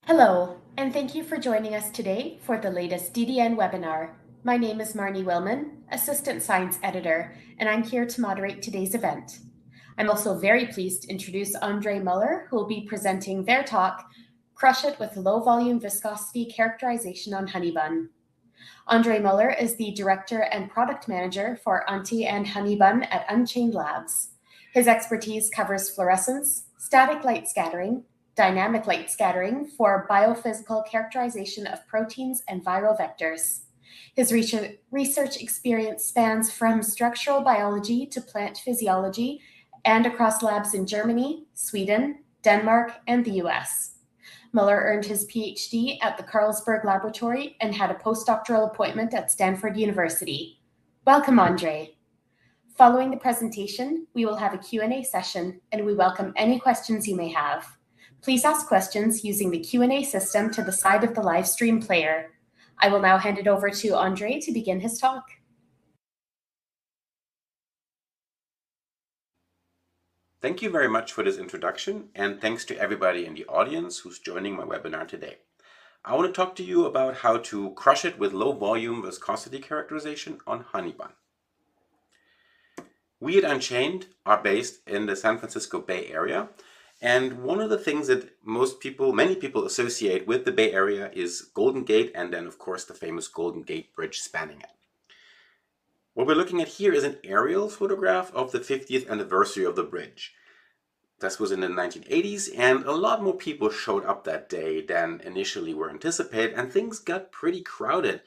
Hello, and thank you for joining us today for the latest DDN webinar. My name is Marnie Willman, Assistant Science Editor, and I'm here to moderate today's event. I'm also very pleased to introduce Andre Muller, who will be presenting their talk, Crush It with Low Volume Viscosity Characterization on Honeybun. Andre Muller is the Director and Product Manager for Auntie and Honeybun at Unchained Labs. His expertise covers fluorescence, static light scattering, dynamic light scattering for biophysical characterization of proteins and viral vectors. His research experience spans from structural biology to plant physiology and across labs in Germany, Sweden, Denmark, and the US. Muller earned his PhD at the Carlsberg Laboratory and had a postdoctoral appointment at Stanford University. Welcome, Andre. Following the presentation, we will have a Q&A session, and we welcome any questions you may have. Please ask questions using the Q&A system to the side of the live stream player. I will now hand it over to Andre to begin his talk. Thank you very much for this introduction, and thanks to everybody in the audience who's joining my webinar today. I want to talk to you about how to crush it with low volume viscosity characterization on Honeybun. We at Unchained are based in the San Francisco Bay Area, and one of the things that many people associate with the Bay Area is Golden Gate, and then of course the famous Golden Gate Bridge spanning it. What we're looking at here is an aerial photograph of the 50th anniversary of the bridge. This was in the 1980s, and a lot more people showed up that day than initially were anticipated, and things got pretty crowded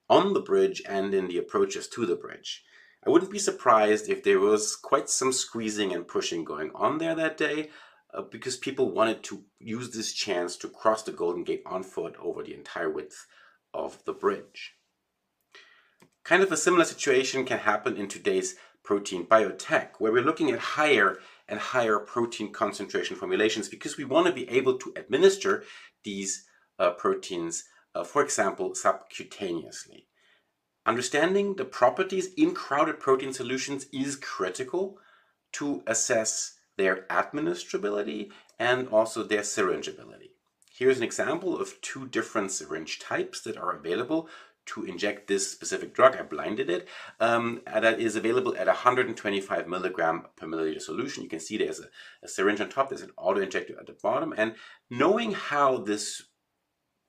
on the bridge and in the approaches to the bridge. I wouldn't be surprised if there was quite some squeezing and pushing going on there that day, because people wanted to use this chance to cross the Golden Gate on foot over the entire width of the bridge. Kind of a similar situation can happen in today's protein biotech, where we're looking at higher and higher protein concentration formulations because we want to be able to administer these proteins, for example, subcutaneously. Understanding the properties in crowded protein solutions is critical to assess their administrability and also their syringeability. Here's an example of two different syringe types that are available to inject this specific drug. I blinded it. That is available at 125 milligram per milliliter solution. You can see there's a syringe on top, there's an auto injector at the bottom, and knowing how this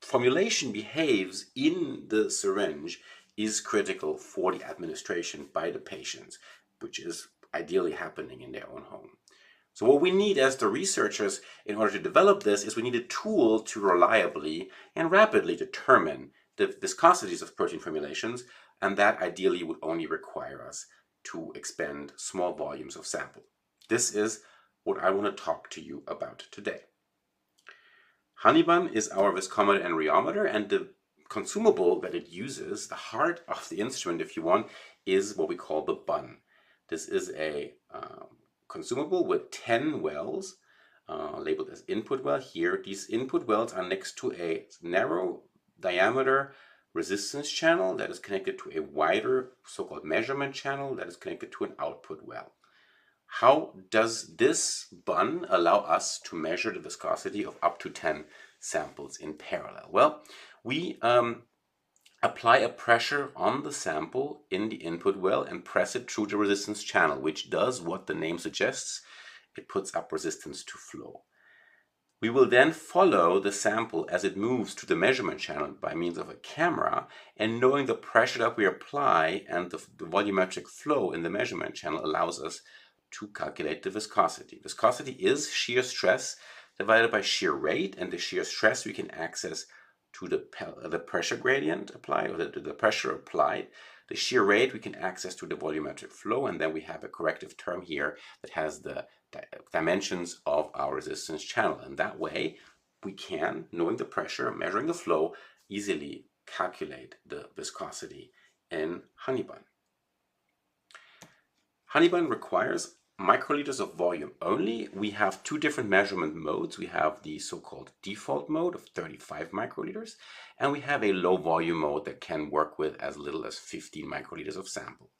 formulation behaves in the syringe is critical for the administration by the patients, which is ideally happening in their own home. So what we need as the researchers in order to develop this is we need a tool to reliably and rapidly determine the viscosities of protein formulations, and that ideally would only require us to expend small volumes of sample. This is what I want to talk to you about today. Honeybun is our viscometer and rheometer, and the consumable that it uses, the heart of the instrument if you want, is what we call the bun. This is a consumable with 10 wells labeled as input well here. These input wells are next to a narrow diameter resistance channel that is connected to a wider so-called measurement channel that is connected to an output well. How does this bun allow us to measure the viscosity of up to 10 samples in parallel? Well, we apply a pressure on the sample in the input well and press it through the resistance channel, which does what the name suggests. It puts up resistance to flow. We will then follow the sample as it moves to the measurement channel by means of a camera, and knowing the pressure that we apply and the volumetric flow in the measurement channel allows us to calculate the viscosity. Viscosity is shear stress divided by shear rate, and the shear stress we can access to the pressure gradient applied, or the pressure applied. The shear rate we can access to the volumetric flow, and then we have a corrective term here that has the dimensions of our resistance channel. And that way we can, knowing the pressure, measuring the flow, easily calculate the viscosity in Honeybun. Honeybun requires microliters of volume only. We have two different measurement modes. We have the so-called default mode of 35 microliters, and we have a low volume mode that can work with as little as 15 microliters of sample.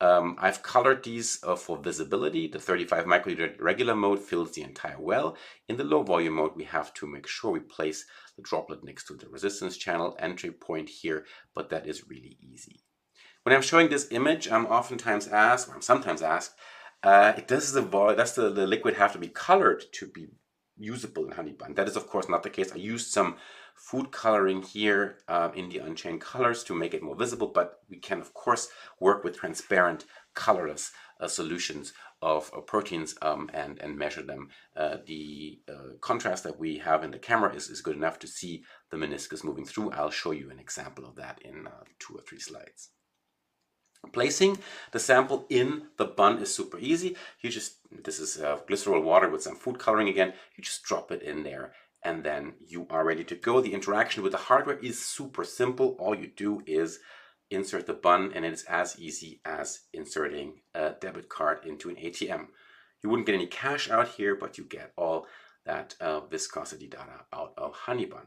I've colored these for visibility. The 35 microliter regular mode fills the entire well. In the low volume mode, we have to make sure we place the droplet next to the resistance channel entry point here, but that is really easy. When I'm showing this image, I'm sometimes asked, does the liquid have to be colored to be usable in Honeybun? That is, of course, not the case. I used some food coloring here in the Unchained colors to make it more visible, but we can, of course, work with transparent, colorless solutions of proteins and measure them. The contrast that we have in the camera is good enough to see the meniscus moving through. I'll show you an example of that in 2 or 3 slides. Placing the sample in the bun is super easy. This is glycerol water with some food coloring again. You just drop it in there and then you are ready to go. The interaction with the hardware is super simple. All you do is insert the bun and it's as easy as inserting a debit card into an ATM. You wouldn't get any cash out here, but you get all that viscosity data out of Honeybun.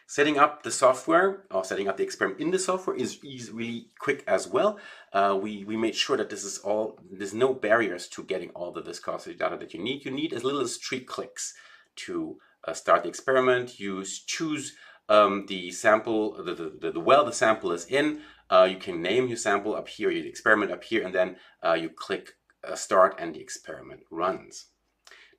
Setting up the software or setting up the experiment in the software is really quick as well. We made sure that there's no barriers to getting all the viscosity data that you need. You need as little as 3 clicks to start the experiment. You choose the sample, the well the sample is in. You can name your sample up here, your experiment up here, and then you click start and the experiment runs.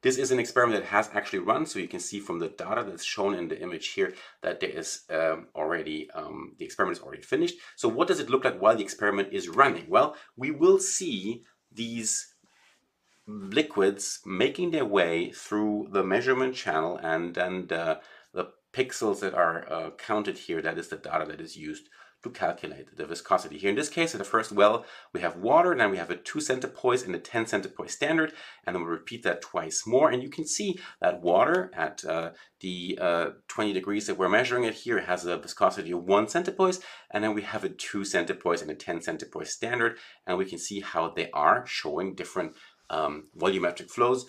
This is an experiment that has actually run, so you can see from the data that's shown in the image here that there is the experiment is already finished. So what does it look like while the experiment is running? Well, we will see these liquids making their way through the measurement channel, and then the pixels that are counted here, that is the data that is used to calculate the viscosity. Here in this case, in the first well, we have water, and then we have a 2 centipoise and a 10 centipoise standard, and then we'll repeat that twice more. And you can see that water at the 20 degrees that we're measuring it here has a viscosity of 1 centipoise, and then we have a 2 centipoise and a 10 centipoise standard, and we can see how they are showing different volumetric flows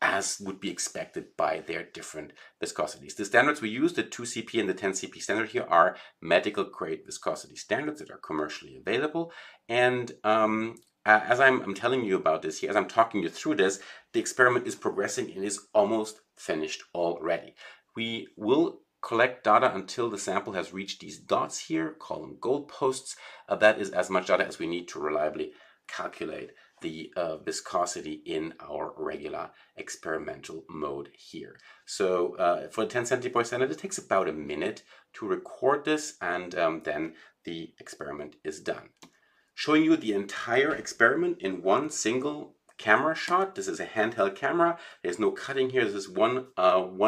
as would be expected by their different viscosities. The standards we use, the 2CP and the 10CP standard here, are medical grade viscosity standards that are commercially available. And as I'm telling you about this here, as I'm talking you through this, the experiment is progressing and is almost finished already. We will collect data until the sample has reached these dots here, call them goalposts. That is as much data as we need to reliably calculate the viscosity in our regular experimental mode here. So for the 10 centipoise standard, it takes about a minute to record this, and then the experiment is done. Showing you the entire experiment in one single camera shot. This is a handheld camera. There's no cutting here. This is 1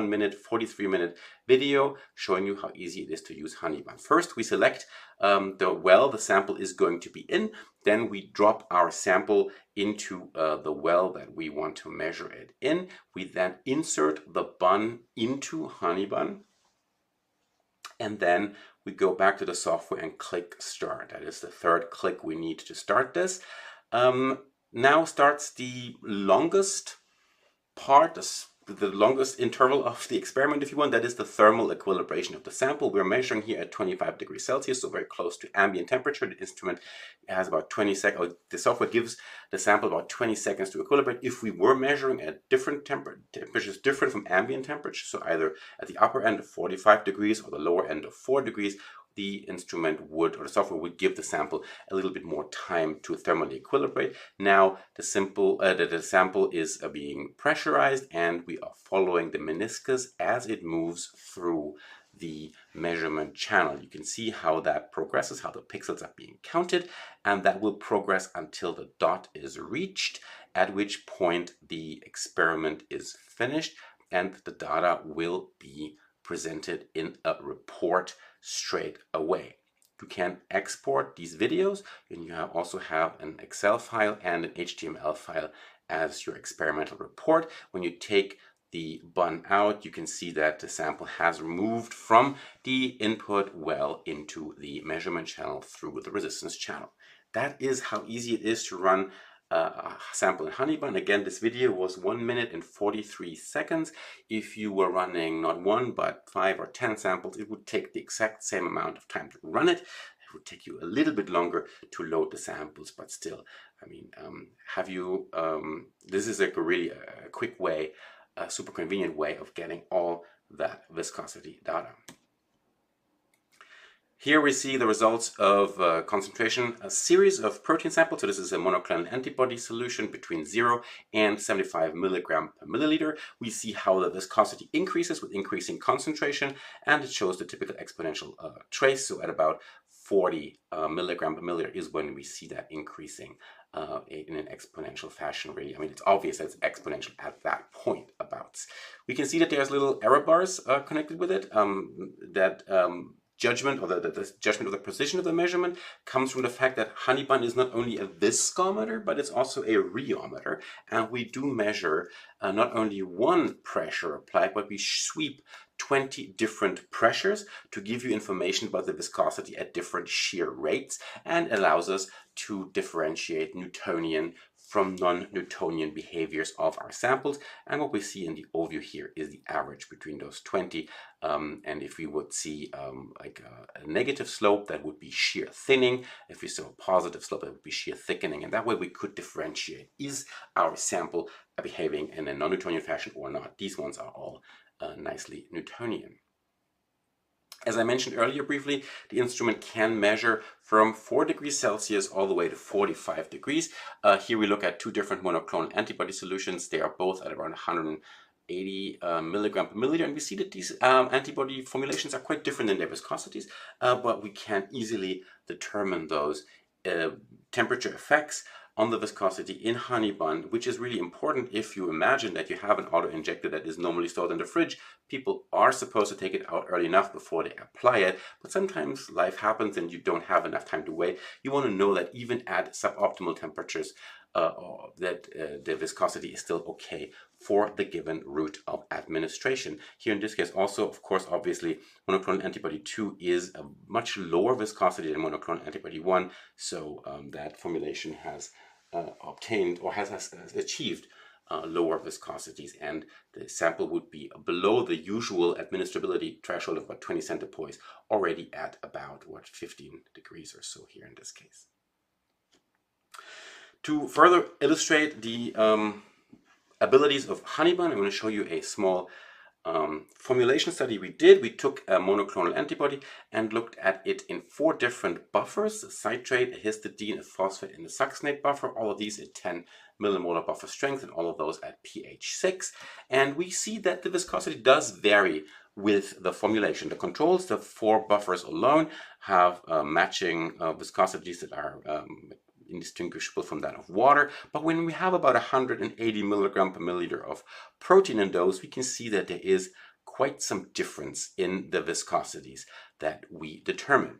minute, 43-minute video showing you how easy it is to use Honeybun. First, we select the well the sample is going to be in. Then we drop our sample into the well that we want to measure it in. We then insert the bun into Honeybun. And then we go back to the software and click start. That is the 3rd click we need to start this. Now starts the longest part, the longest interval of the experiment, if you want. That is the thermal equilibration of the sample. We're measuring here at 25 degrees Celsius, so very close to ambient temperature. The instrument has about 20 seconds, the software gives the sample about 20 seconds to equilibrate. If we were measuring at different temperatures, different from ambient temperature, so either at the upper end of 45 degrees or the lower end of 4 degrees, the instrument would, or the software would, give the sample a little bit more time to thermally equilibrate. Now the sample is being pressurized, and we are following the meniscus as it moves through the measurement channel. You can see how that progresses, how the pixels are being counted, and that will progress until the dot is reached, at which point the experiment is finished and the data will be presented in a report straight away. You can export these videos, and you also have an Excel file and an HTML file as your experimental report. When you take the bun out, you can see that the sample has moved from the input well into the measurement channel through the resistance channel. That is how easy it is to run a sample in Honeybun. Again, this video was 1 minute and 43 seconds. If you were running not 1 but 5 or 10 samples, it would take the exact same amount of time to run it. It would take you a little bit longer to load the samples, but still, I mean, this is like a really quick way, a super convenient way of getting all that viscosity data. Here we see the results of concentration, a series of protein samples. So this is a monoclonal antibody solution between 0 and 75 milligram per milliliter. We see how the viscosity increases with increasing concentration, and it shows the typical exponential trace. So at about 40 milligram per milliliter is when we see that increasing in an exponential fashion, really. I mean, it's obvious that it's exponential at that point about. We can see that there's little error bars connected with it, judgment, or the judgment of the precision of the measurement, comes from the fact that Honeybun is not only a viscometer, but it's also a rheometer, and we do measure not only one pressure applied, but we sweep 20 different pressures to give you information about the viscosity at different shear rates, and allows us to differentiate Newtonian from non-Newtonian behaviors of our samples. And what we see in the overview here is the average between those 20. And if we would see like a negative slope, that would be shear thinning. If we saw a positive slope, that would be shear thickening. And that way we could differentiate, is our sample behaving in a non-Newtonian fashion or not? These ones are all nicely Newtonian. As I mentioned earlier briefly, the instrument can measure from 4 degrees Celsius all the way to 45 degrees. Here we look at 2 different monoclonal antibody solutions. They are both at around 180 milligram per milliliter, and we see that these antibody formulations are quite different in their viscosities, but we can easily determine those temperature effects on the viscosity in Honeybun, which is really important if you imagine that you have an auto-injector that is normally stored in the fridge. People are supposed to take it out early enough before they apply it, but sometimes life happens and you don't have enough time to wait. You want to know that even at suboptimal temperatures, the viscosity is still okay for the given route of administration. Here in this case also, of course, obviously, monoclonal antibody 2 is a much lower viscosity than monoclonal antibody 1, so that formulation has obtained or has achieved lower viscosities, and the sample would be below the usual administrability threshold of about 20 centipoise, already at about 15 degrees or so here in this case. To further illustrate the abilities of Honeybun, I'm going to show you a small formulation study we did. We took a monoclonal antibody and looked at it in 4 different buffers: a citrate, a histidine, a phosphate, and a succinate buffer. All of these at 10 millimolar buffer strength, and all of those at pH 6. And we see that the viscosity does vary with the formulation. The controls, the 4 buffers alone, have matching viscosities that are indistinguishable from that of water. But when we have about 180 milligram per milliliter of protein in those, we can see that there is quite some difference in the viscosities that we determine.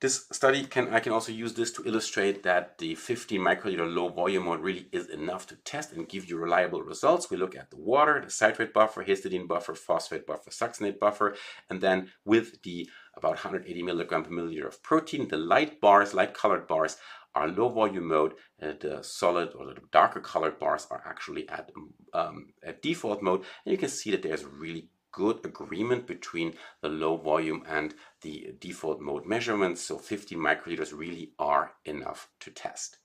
This study I can also use this to illustrate that the 50 microliter low volume mode really is enough to test and give you reliable results. We look at the water, the citrate buffer, histidine buffer, phosphate buffer, succinate buffer, and then with the about 180 milligram per milliliter of protein, the light colored bars are low volume mode. The solid or the darker colored bars are actually at default mode, and you can see that there's really good agreement between the low volume and the default mode measurements. So 50 microliters really are enough to test.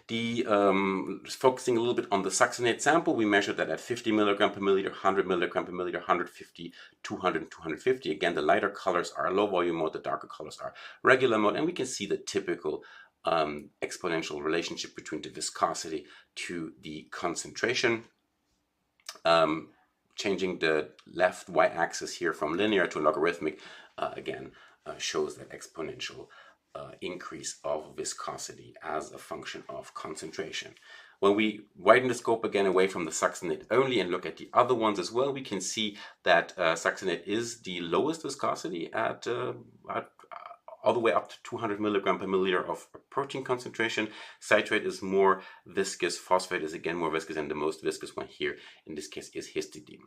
Focusing a little bit on the succinate sample, we measured that at 50 milligram per milliliter, 100 milligram per milliliter, 150, 200, and 250. Again, the lighter colors are low volume mode, the darker colors are regular mode, and we can see the typical exponential relationship between the viscosity to the concentration. Changing the left y-axis here from linear to logarithmic again shows that exponential increase of viscosity as a function of concentration. When we widen the scope again away from the succinate only and look at the other ones as well, we can see that succinate is the lowest viscosity at all the way up to 200 milligram per milliliter of protein concentration. Citrate is more viscous, phosphate is again more viscous, and the most viscous one here in this case is histidine.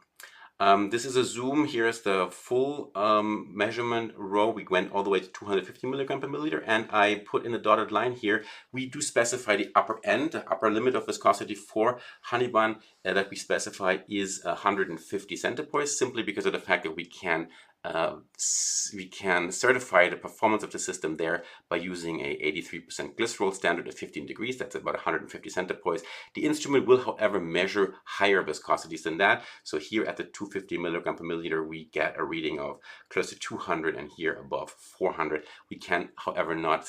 This is a zoom. Here is the full measurement row. We went all the way to 250 milligram per milliliter, and I put in a dotted line here. We do specify the upper end, the upper limit of viscosity for Honeybun that we specify is 150 centipoise, simply because of the fact that we can we can certify the performance of the system there by using a 83% glycerol standard at 15 degrees. That's about 150 centipoise. The instrument will, however, measure higher viscosities than that. So here at the 250 milligram per milliliter, we get a reading of close to 200, and here above 400. We can, however, not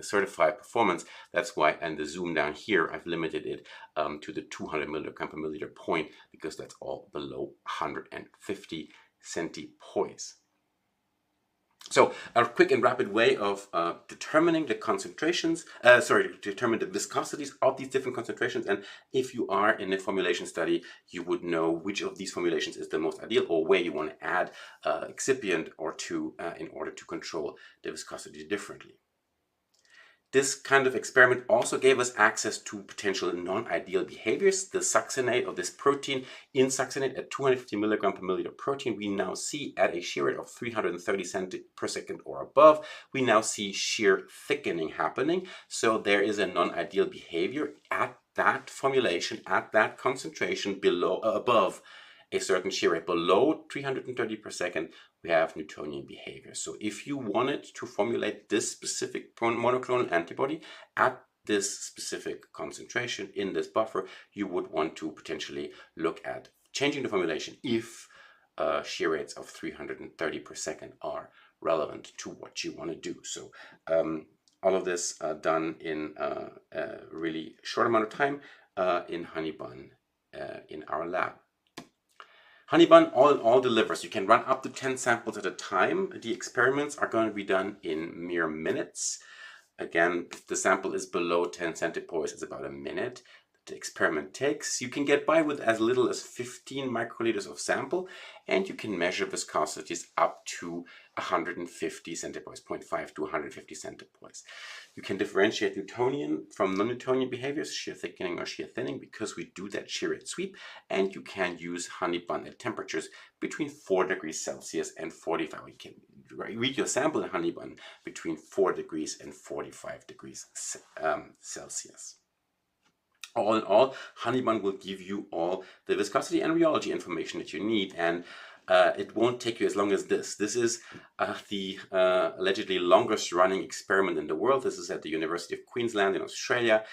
certify performance. That's why, and the zoom down here, I've limited it to the 200 milligram per milliliter point, because that's all below 150 centipoise. So a quick and rapid way of determining the concentrations, determine the viscosities of these different concentrations. And if you are in a formulation study, you would know which of these formulations is the most ideal, or where you want to add excipient or two in order to control the viscosity differently. This kind of experiment also gave us access to potential non-ideal behaviors. The succinate of this protein in succinate at 250 milligram per milliliter protein, we now see at a shear rate of 330 centi per second or above, we now see shear thickening happening. So there is a non-ideal behavior at that formulation, at that concentration above a certain shear rate. Below 330 per second, we have Newtonian behavior. So if you wanted to formulate this specific monoclonal antibody at this specific concentration in this buffer, you would want to potentially look at changing the formulation if shear rates of 330 per second are relevant to what you want to do. So all of this done in a really short amount of time in Honeybun in our lab. Honeybun all in all delivers. You can run up to 10 samples at a time. The experiments are going to be done in mere minutes. Again, if the sample is below 10 centipoise, it's about a minute the experiment takes. You can get by with as little as 15 microliters of sample, and you can measure viscosities up to 150 centipoise, 0.5 to 150 centipoise. You can differentiate Newtonian from non-Newtonian behaviors, shear thickening or shear thinning, because we do that shear rate sweep, and you can use Honeybun at temperatures between 4 degrees Celsius and 45. You can read your sample in Honeybun between 4 degrees and 45 degrees Celsius. All in all, Honeybun will give you all the viscosity and rheology information that you need, and it won't take you as long as this. This is the allegedly longest running experiment in the world. This is at the University of Queensland in Australia.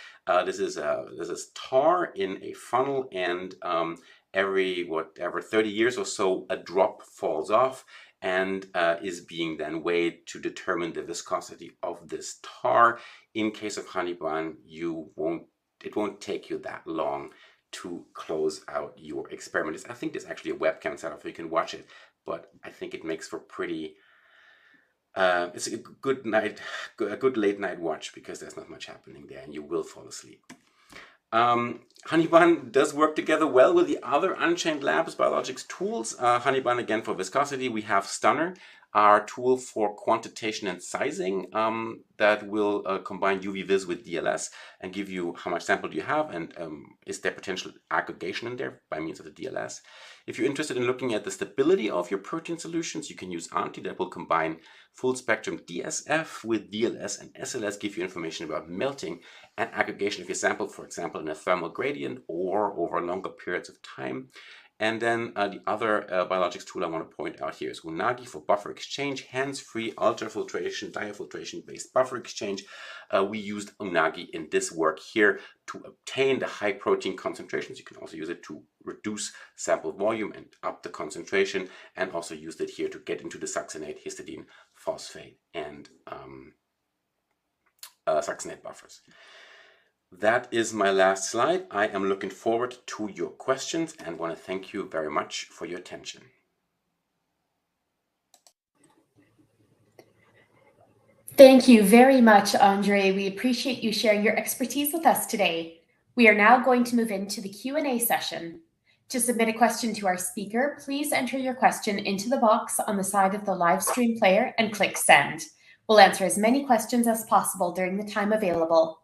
This is tar in a funnel, and every 30 years or so, a drop falls off and is being then weighed to determine the viscosity of this tar. In case of Honeybun, it won't take you that long to close out your experiment. I think there's actually a webcam setup so you can watch it, but I think it makes for pretty, it's a good late night watch, because there's not much happening there and you will fall asleep. Honeybun does work together well with the other Unchained Labs biologics tools. Honeybun, again, for viscosity. We have Stunner, our tool for quantitation and sizing, that will combine UV-Vis with DLS and give you how much sample do you have, and is there potential aggregation in there by means of the DLS. If you're interested in looking at the stability of your protein solutions, you can use Anti, that will combine full spectrum DSF with DLS, and SLS give you information about melting and aggregation of your sample, for example, in a thermal gradient or over longer periods of time. And then the other biologics tool I want to point out here is Unagi for buffer exchange, hands-free ultrafiltration, diafiltration-based buffer exchange. We used Unagi in this work here to obtain the high protein concentrations. You can also use it to reduce sample volume and up the concentration, and also used it here to get into the succinate, histidine, phosphate, and succinate buffers. That is my last slide. I am looking forward to your questions and want to thank you very much for your attention. Thank you very much, Andre. We appreciate you sharing your expertise with us today. We are now going to move into the Q&A session. To submit a question to our speaker, please enter your question into the box on the side of the live stream player and click send. We'll answer as many questions as possible during the time available.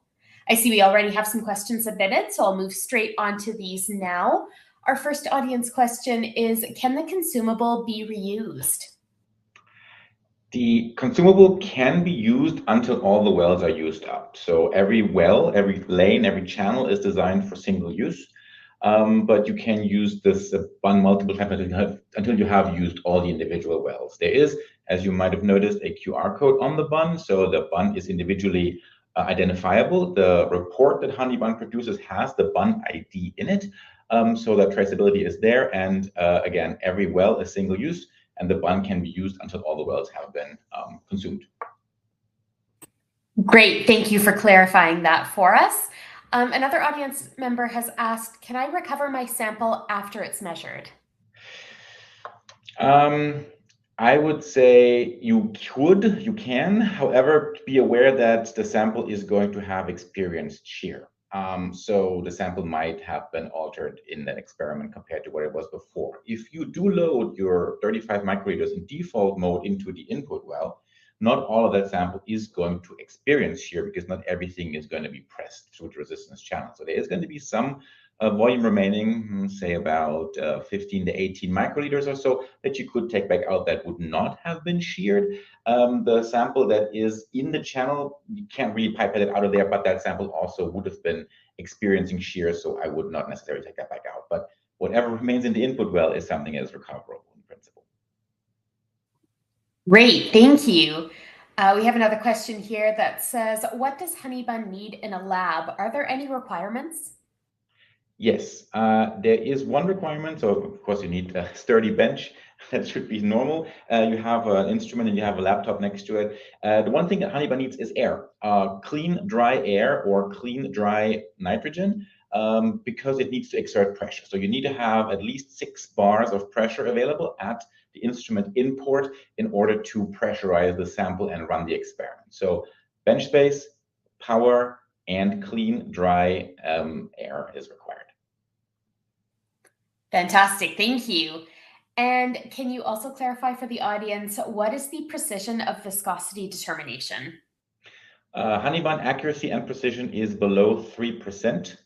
I see we already have some questions submitted, so I'll move straight on to these now. Our first audience question is, can the consumable be reused? The consumable can be used until all the wells are used up. So every well, every lane, every channel is designed for single use. but you can use this bun multiple times until you have used all the individual wells. There is, as you might have noticed, a QR code on the bun, so the bun is individually identifiable. The report that Honeybun produces has the bun ID in it, so that traceability is there. And again, every well is single use, and the bun can be used until all the wells have been consumed. Great, thank you for clarifying that for us. Another audience member has asked, can I recover my sample after it's measured? I would say you can. However, be aware that the sample is going to have experienced shear. So the sample might have been altered in that experiment compared to what it was before. If you do load your 35 microliters in default mode into the input well, not all of that sample is going to experience shear because not everything is going to be pressed through the resistance channel. So there is going to be some volume remaining, say about 15 to 18 microliters or so, that you could take back out that would not have been sheared. The sample that is in the channel, you can't really pipette it out of there, but that sample also would have been experiencing shear, so I would not necessarily take that back out. But whatever remains in the input well is something that is recoverable in principle. Great, thank you. We have another question here that says, what does Honeybun need in a lab? Are there any requirements? Yes, there is one requirement. So of course you need a sturdy bench. That should be normal. You have an instrument and you have a laptop next to it. The one thing that Honeybun needs is air, clean, dry air or clean, dry nitrogen, because it needs to exert pressure. So you need to have at least 6 bars of pressure available at the instrument input in order to pressurize the sample and run the experiment. So bench space, power, and clean, dry air is required. Fantastic, thank you. And can you also clarify for the audience, what is the precision of viscosity determination? Honeybun accuracy and precision is below 3%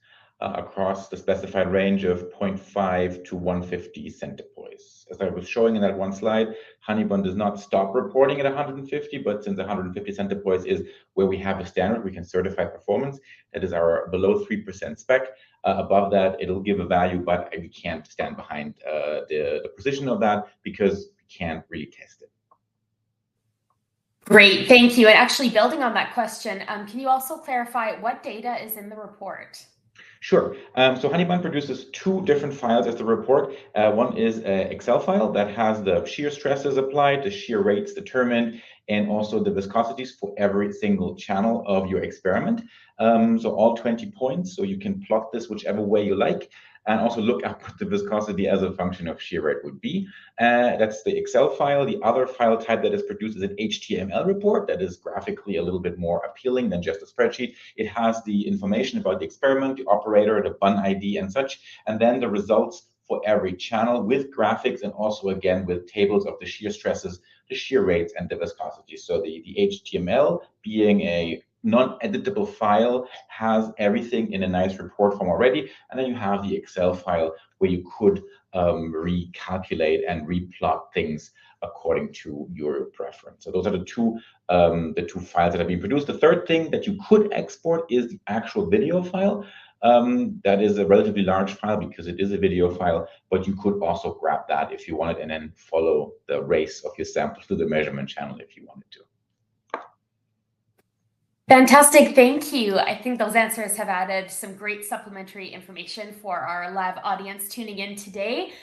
across the specified range of 0.5 to 150 centipoise. As I was showing in that one slide, Honeybun does not stop reporting at 150, but since 150 centipoise is where we have a standard, we can certify performance. That is our below 3% spec. Above that, it'll give a value, but we can't stand behind the precision of that because we can't really test it. Great, thank you. And actually building on that question, can you also clarify what data is in the report? Sure. So Honeybun produces 2 different files as the report. One is an Excel file that has the shear stresses applied, the shear rates determined, and also the viscosities for every single channel of your experiment. So all 20 points, so you can plot this whichever way you like, and also look up what the viscosity as a function of shear rate would be. That's the Excel file. The other file type that is produced is an HTML report that is graphically a little bit more appealing than just a spreadsheet. It has the information about the experiment, the operator, the bun ID and such, and then the results for every channel with graphics and also again with tables of the shear stresses, the shear rates, and the viscosity. So the HTML, being a non-editable file, has everything in a nice report form already, and then you have the Excel file where you could recalculate and replot things according to your preference. So those are the two files that have been produced. The third thing that you could export is the actual video file. That is a relatively large file because it is a video file, but you could also grab that if you wanted and then follow the race of your sample to the measurement channel if you wanted to. Fantastic, thank you. I think those answers have added some great supplementary information for our live audience tuning in today.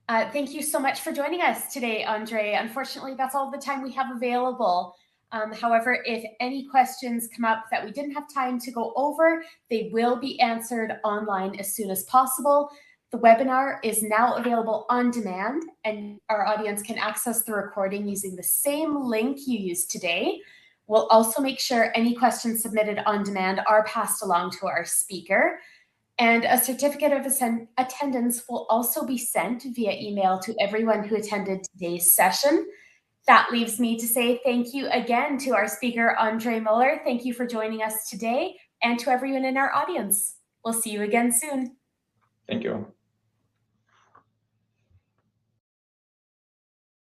Thank you so much for joining us today, Andre. Unfortunately, that's all the time we have available. However, if any questions come up that we didn't have time to go over, they will be answered online as soon as possible. The webinar is now available on demand, and our audience can access the recording using the same link you used today. We'll also make sure any questions submitted on demand are passed along to our speaker. And a certificate of attendance will also be sent via email to everyone who attended today's session. That leaves me to say thank you again to our speaker, Andre Muller. Thank you for joining us today, and to everyone in our audience. We'll see you again soon. Thank you.